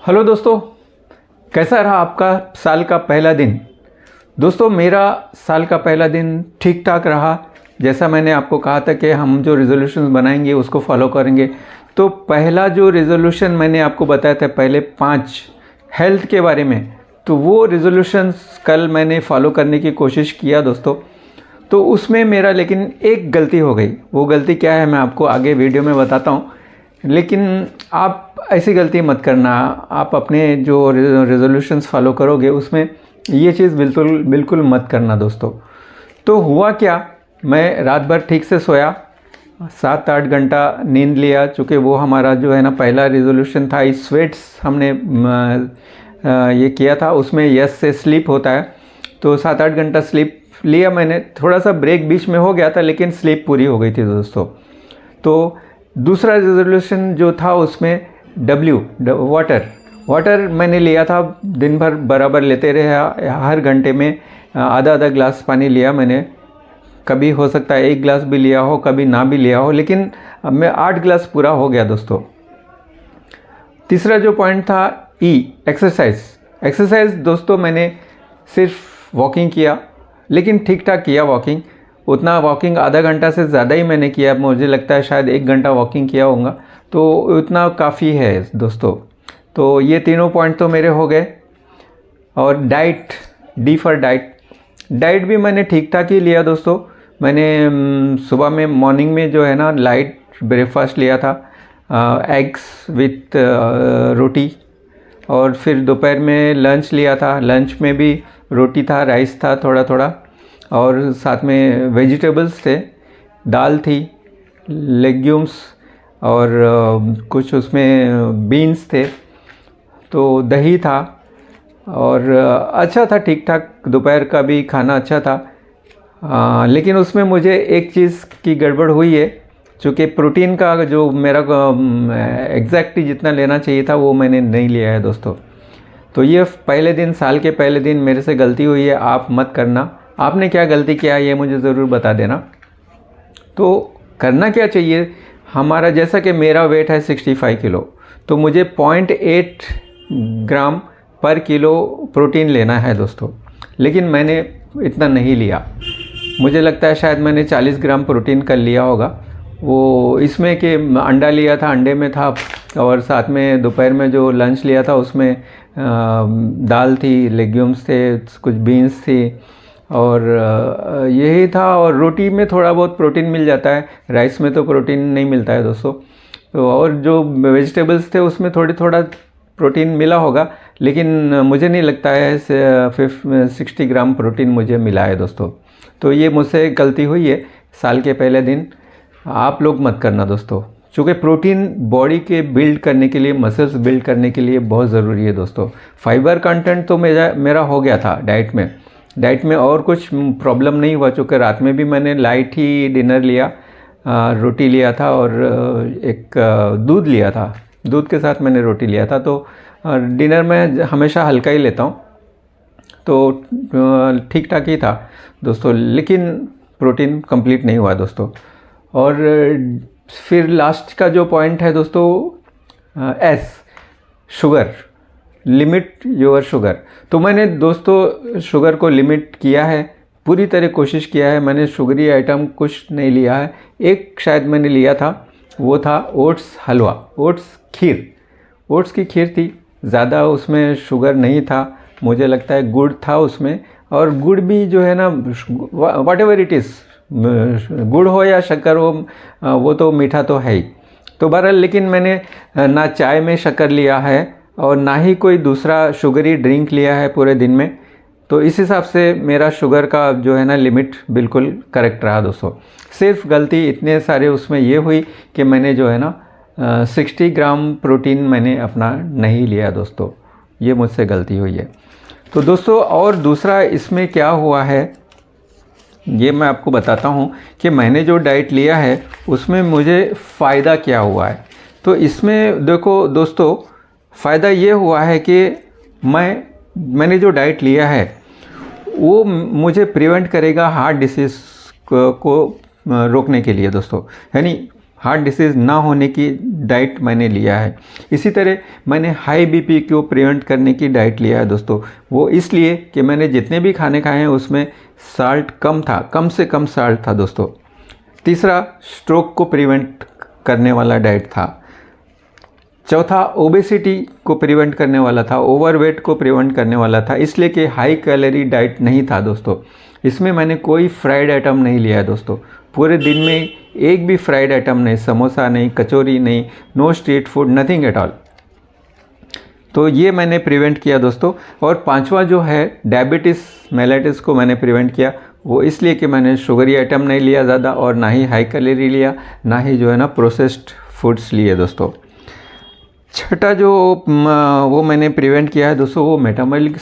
Hello दोस्तों, कैसा रहा आपका साल का पहला दिन। दोस्तों मेरा साल का पहला दिन ठीक ठाक रहा। जैसा मैंने आपको कहा था कि हम जो रेजोल्यूशंस बनाएंगे उसको फॉलो करेंगे। तो पहला जो रेजोल्यूशन मैंने आपको बताया था पहले 5 हेल्थ के बारे में, तो वो रेजोल्यूशंस कल मैंने फॉलो करने की कोशिश किया दोस्तों। तो उसमें मेरा लेकिन एक गलती हो गई। वो गलती क्या है मैं आपको आगे वीडियो में बताता हूँ, लेकिन आप ऐसी गलती मत करना। आप अपने जो रेजोल्यूशंस फॉलो करोगे उसमें ये चीज़ बिल्कुल मत करना दोस्तों। तो हुआ क्या, मैं रात भर ठीक से सोया, 7-8 घंटा नींद लिया। चूँकि वो हमारा जो है ना पहला रेजोल्यूशन था, इस स्वेट्स हमने ये किया था, उसमें यस से स्लीप होता है। तो 7-8 घंटा स्लीप लिया मैंने। थोड़ा सा ब्रेक बीच में हो गया था लेकिन स्लीप पूरी हो गई थी दोस्तों। तो दूसरा रेजोल्यूशन जो था उसमें वाटर मैंने लिया था। दिन भर बराबर लेते रहे, हर घंटे में आधा ग्लास पानी लिया मैंने। कभी हो सकता है 1 गिलास भी लिया हो, कभी ना भी लिया हो, लेकिन मैं 8 गिलास पूरा हो गया दोस्तों। तीसरा जो पॉइंट था एक्सरसाइज दोस्तों, मैंने सिर्फ वॉकिंग किया, लेकिन ठीक ठाक किया वॉकिंग। उतना वॉकिंग आधा घंटा से ज़्यादा ही मैंने किया, मुझे लगता है शायद 1 घंटा वॉकिंग किया होगा, तो उतना काफ़ी है दोस्तों। तो ये तीनों पॉइंट तो मेरे हो गए। और डी फॉर डाइट भी मैंने ठीक ठाक ही लिया दोस्तों। मैंने सुबह में मॉर्निंग में जो है ना लाइट ब्रेकफास्ट लिया था, एग्स विथ रोटी। और फिर दोपहर में लंच लिया था, लंच में भी रोटी था, राइस था थोड़ा थोड़ा, और साथ में वेजिटेबल्स थे, दाल थी, लेग्यूम्स, और कुछ उसमें बीन्स थे, तो दही था, और अच्छा था, ठीक ठाक। दोपहर का भी खाना अच्छा था। लेकिन उसमें मुझे एक चीज़ की गड़बड़ हुई है, चूँकि प्रोटीन का जो मेरा एग्जैक्टली जितना लेना चाहिए था वो मैंने नहीं लिया है दोस्तों। तो ये साल के पहले दिन मेरे से गलती हुई है, आप मत करना। आपने क्या गलती किया ये मुझे ज़रूर बता देना। तो करना क्या चाहिए हमारा, जैसा कि मेरा वेट है 65 किलो, तो मुझे 0.8 ग्राम पर किलो प्रोटीन लेना है दोस्तों। लेकिन मैंने इतना नहीं लिया, मुझे लगता है शायद मैंने 40 ग्राम प्रोटीन कर लिया होगा। वो इसमें कि अंडा लिया था, अंडे में था, और साथ में दोपहर में जो लंच लिया था उसमें दाल थी, लेग्यूम्स थे, कुछ बीन्स थी, और यही था। और रोटी में थोड़ा बहुत प्रोटीन मिल जाता है, राइस में तो प्रोटीन नहीं मिलता है दोस्तों। तो और जो वेजिटेबल्स थे उसमें थोड़ा प्रोटीन मिला होगा, लेकिन मुझे नहीं लगता है 60 ग्राम प्रोटीन मुझे मिला है दोस्तों। तो ये मुझसे गलती हुई है साल के पहले दिन। आप लोग मत करना दोस्तों, चूँकि प्रोटीन बॉडी के बिल्ड करने के लिए, मसल्स बिल्ड करने के लिए बहुत ज़रूरी है दोस्तों। फाइबर कंटेंट तो मेरा हो गया था डाइट में और कुछ प्रॉब्लम नहीं हुआ, चूँकि रात में भी मैंने लाइट ही डिनर लिया, रोटी लिया था और एक दूध लिया था, दूध के साथ मैंने रोटी लिया था। तो डिनर में हमेशा हल्का ही लेता हूँ, तो ठीक ठाक ही था दोस्तों, लेकिन प्रोटीन कंप्लीट नहीं हुआ दोस्तों। और फिर लास्ट का जो पॉइंट है दोस्तों, शुगर, लिमिट योर शुगर। तो मैंने दोस्तों शुगर को लिमिट किया है, पूरी तरह कोशिश किया है। मैंने शुगरी आइटम कुछ नहीं लिया है। एक शायद मैंने लिया था, वो था ओट्स हलवा, ओट्स की खीर थी, ज़्यादा उसमें शुगर नहीं था, मुझे लगता है गुड़ था उसमें। और गुड़ भी जो है ना, वॉट एवर इट इज़, गुड़ हो या शक्कर हो, वो तो मीठा तो है ही। तो बहरहाल, लेकिन मैंने ना चाय में शक्कर लिया है और ना ही कोई दूसरा शुगरी ड्रिंक लिया है पूरे दिन में। तो इस हिसाब से मेरा शुगर का जो है ना लिमिट बिल्कुल करेक्ट रहा दोस्तों। सिर्फ गलती इतने सारे उसमें ये हुई कि मैंने जो है ना 60 ग्राम प्रोटीन मैंने अपना नहीं लिया दोस्तों, ये मुझसे गलती हुई है। तो दोस्तों और दूसरा इसमें क्या हुआ है ये मैं आपको बताता हूँ कि मैंने जो डाइट लिया है उसमें मुझे फ़ायदा क्या हुआ है। तो इसमें देखो दोस्तों, फ़ायदा ये हुआ है कि मैंने जो डाइट लिया है वो मुझे प्रिवेंट करेगा हार्ट डिसीज़ को रोकने के लिए दोस्तों। यानी हार्ट डिसीज़ ना होने की डाइट मैंने लिया है। इसी तरह मैंने हाई बीपी को प्रिवेंट करने की डाइट लिया है दोस्तों। वो इसलिए कि मैंने जितने भी खाने खाए हैं उसमें साल्ट कम था, कम से कम साल्ट था दोस्तों। तीसरा, स्ट्रोक को प्रिवेंट करने वाला डाइट था। चौथा, ओबेसिटी को प्रिवेंट करने वाला था, ओवरवेट को प्रिवेंट करने वाला था, इसलिए कि हाई कैलोरी डाइट नहीं था दोस्तों। इसमें मैंने कोई फ्राइड आइटम नहीं लिया है दोस्तों। पूरे दिन में एक भी फ्राइड आइटम नहीं, समोसा नहीं, कचौरी नहीं, no street food, nothing at all. तो ये मैंने प्रिवेंट किया दोस्तों। और पांचवा जो है डायबिटीज़ मेलाइटिस को मैंने प्रिवेंट किया। वो इसलिए कि मैंने शुगरी आइटम नहीं लिया ज़्यादा, और ना ही हाई कैलोरी लिया, ना ही जो है ना प्रोसेस्ड फूड्स लिए दोस्तों। छठा जो वो मैंने प्रिवेंट किया है दोस्तों, वो मेटाबॉलिक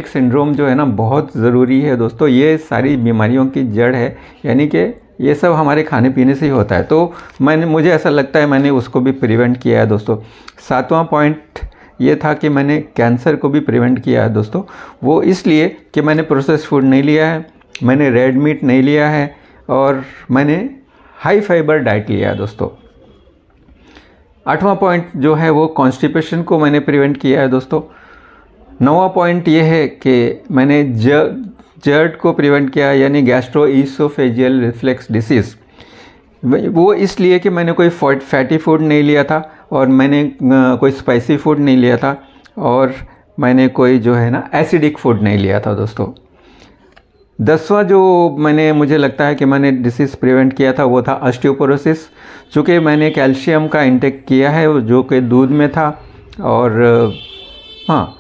सिंड्रोम जो है ना बहुत ज़रूरी है दोस्तों। ये सारी बीमारियों की जड़ है, यानी कि ये सब हमारे खाने पीने से ही होता है। तो मुझे ऐसा लगता है मैंने उसको भी प्रिवेंट किया है दोस्तों। सातवां पॉइंट ये था कि मैंने कैंसर को भी प्रिवेंट किया है दोस्तों। वो इसलिए कि मैंने प्रोसेस्ड फूड नहीं लिया है, मैंने रेड मीट नहीं लिया है, और मैंने हाई फाइबर डाइट लिया है दोस्तों। आठवां पॉइंट जो है वो कॉन्स्टिपेशन को मैंने प्रिवेंट किया है दोस्तों। नौवां पॉइंट ये है कि मैंने जर्ड को प्रिवेंट किया, यानी गैस्ट्रोइसोफेजियल रिफ्लेक्स डिसीज़। वो इसलिए कि मैंने कोई फैटी फूड नहीं लिया था, और मैंने कोई स्पाइसी फूड नहीं लिया था, और मैंने कोई जो है ना एसिडिक फूड नहीं लिया था दोस्तों। 10वां जो मुझे लगता है कि मैंने डिसीज़ प्रिवेंट किया था वो था ऑस्टियोपोरोसिस। चूँकि मैंने कैल्शियम का इंटेक किया है जो कि दूध में था, और हाँ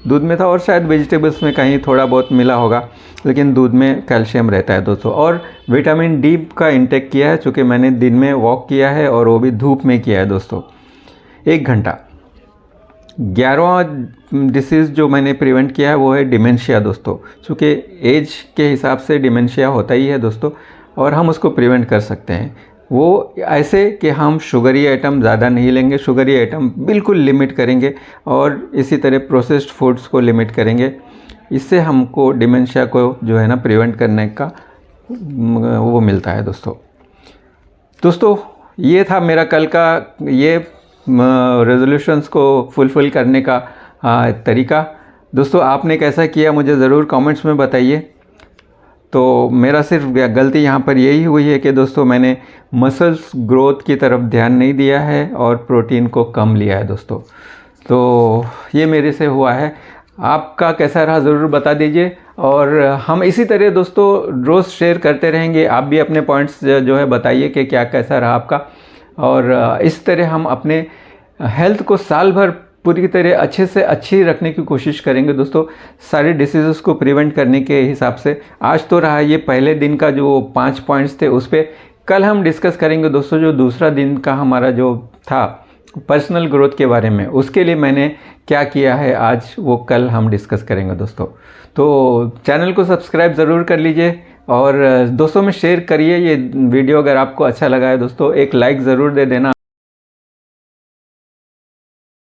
दूध में था, और शायद वेजिटेबल्स में कहीं थोड़ा बहुत मिला होगा, लेकिन दूध में कैल्शियम रहता है दोस्तों। और विटामिन डी का इंटेक किया है, चूँकि मैंने दिन में वॉक किया है और वो भी धूप में किया है दोस्तों, 1 घंटा। 11वां डिसीज़ जो मैंने प्रिवेंट किया है वो है डिमेंशिया दोस्तों। चूँकि एज के हिसाब से डिमेंशिया होता ही है दोस्तों, और हम उसको प्रिवेंट कर सकते हैं। वो ऐसे कि हम शुगरी आइटम ज़्यादा नहीं लेंगे, शुगरी आइटम बिल्कुल लिमिट करेंगे, और इसी तरह प्रोसेस्ड फूड्स को लिमिट करेंगे। इससे हमको डिमेंशिया को जो है ना प्रिवेंट करने का वो मिलता है दोस्तों। ये था मेरा कल का ये रेजोल्यूशंस को फुलफ़िल करने का तरीका। दोस्तों आपने कैसा किया मुझे ज़रूर कमेंट्स में बताइए। तो मेरा सिर्फ गलती यहाँ पर यही हुई है कि दोस्तों मैंने मसल्स ग्रोथ की तरफ ध्यान नहीं दिया है और प्रोटीन को कम लिया है दोस्तों। तो ये मेरे से हुआ है। आपका कैसा रहा ज़रूर बता दीजिए, और हम इसी तरह दोस्तों रोज़ शेयर करते रहेंगे। आप भी अपने पॉइंट्स जो है बताइए कि क्या कैसा रहा आपका, और इस तरह हम अपने हेल्थ को साल भर पूरी तरह अच्छे से अच्छी रखने की कोशिश करेंगे दोस्तों, सारे डिसीज़ेस को प्रिवेंट करने के हिसाब से। आज तो रहा ये पहले दिन का जो 5 पॉइंट्स थे, उस पर कल हम डिस्कस करेंगे दोस्तों जो दूसरा दिन का हमारा जो था पर्सनल ग्रोथ के बारे में, उसके लिए मैंने क्या किया है आज वो कल हम डिस्कस करेंगे दोस्तों। तो चैनल को सब्सक्राइब ज़रूर कर लीजिए और दोस्तों में शेयर करिए ये वीडियो। अगर आपको अच्छा लगा है दोस्तों एक लाइक ज़रूर दे देना।